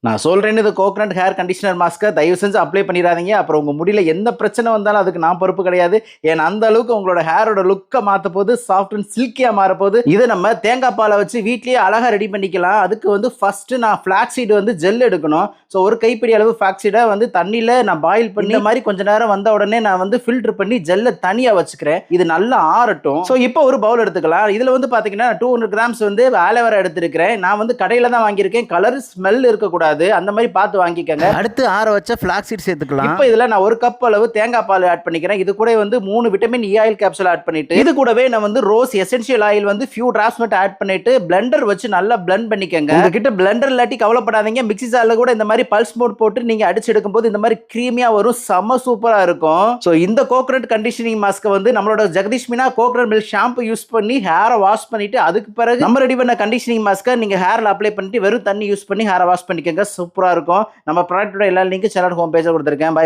நான் சொல்றேன்னு இது கோகனட் ஹேர் கண்டிஷனர் மாஸ்க்கை தயவு செஞ்சு அப்ளை பண்ணிடாதீங்க. அப்புறம் உங்க முடியல எந்த பிரச்சனை வந்தாலும் அதுக்கு நான் பொறுப்பு கிடையாது. ஏன்னா அந்த அளவுக்கு உங்களோட ஹேரோட லுக்கை மாற்ற போது சாஃப்ட் அண்ட் சில்கியா மாற போது. இதை நம்ம தேங்காய் பாலை வச்சு வீட்லயே அழகா ரெடி பண்ணிக்கலாம். அதுக்கு வந்து ஃபர்ஸ்ட் நான் ஃபிளாக்ஸ் சீடு வந்து ஜெல் எடுக்கணும். ஸோ ஒரு கைப்பிடி அளவு ஃபிளாக்ஸ் சீடை வந்து தண்ணியில நான் பாயில் பண்ணி இந்த மாதிரி கொஞ்ச நேரம் வந்த உடனே நான் வந்து ஃபில்டர் பண்ணி ஜெல்லை தனியா வச்சுக்கிறேன். இது நல்லா ஆறட்டும். ஸோ இப்போ ஒரு பவுல் எடுத்துக்கலாம். இதுல வந்து பாத்தீங்கன்னா 200 கிராம்ஸ் வந்து ஆலோவேரா எடுத்திருக்கிறேன். நான் வந்து கடையில தான் வாங்கியிருக்கேன். கலர் ஸ்மெல் இருக்கக்கூடாது, அந்த மாதிரி பார்த்து வாங்கிக்கங்க. அடுத்து ஆற வச்ச ஃபிளாக்ஸ் சீட் சேர்த்துக்கலாம். இப்போ இதுல நான் ஒரு கப் அளவு தேங்காய் பால் ஆட் பண்ணிக்கிறேன். இது கூட வந்து 3 vitamin E oil capsule add பண்ணிட்டு இது கூடவே நான் வந்து ரோஸ் எசென்ஷியல் ஆயில் வந்து ஃபியூ டிராப்ஸ் மட்டும் ஆட் பண்ணிட்டு பிளெண்டர் வச்சு நல்லா பிளெண்ட் பண்ணிக்கங்க. உங்ககிட்ட பிளெண்டர் இல்லாட்டி கவலைப்படாதீங்க, மிக்ஸி ஜார்ல கூட இந்த மாதிரி பல்ஸ் மோட் போட்டு நீங்க அடிச்சு எடுக்கும்போது இந்த மாதிரி கிரீமியா வரும், செம்ம சூப்பரா இருக்கும். ஸோ இந்த கோகனட் கண்டிஷனிங் மாஸ்க் வந்து நம்மளோட Jagadish Meena coconut milk shampoo use பண்ணி ஹேரை வாஷ் பண்ணிட்டு அதுக்கு பிறகு நம்ம ரெடி பண்ண கண்டிஷனிங் மாஸ்க்கை நீங்க ஹேர்ல அப்ளை பண்ணிட்டு வெறும் தண்ணி யூஸ் பண்ணி ஹேரை வாஷ் பண்ணிக்கங்க. சூப்பரா இருக்கும். நம்ம ப்ராடக்ட்டோட எல்லா லிங்க் சேனல் ஹோம் பேஜ்ல கொடுத்திருக்கேன். பை.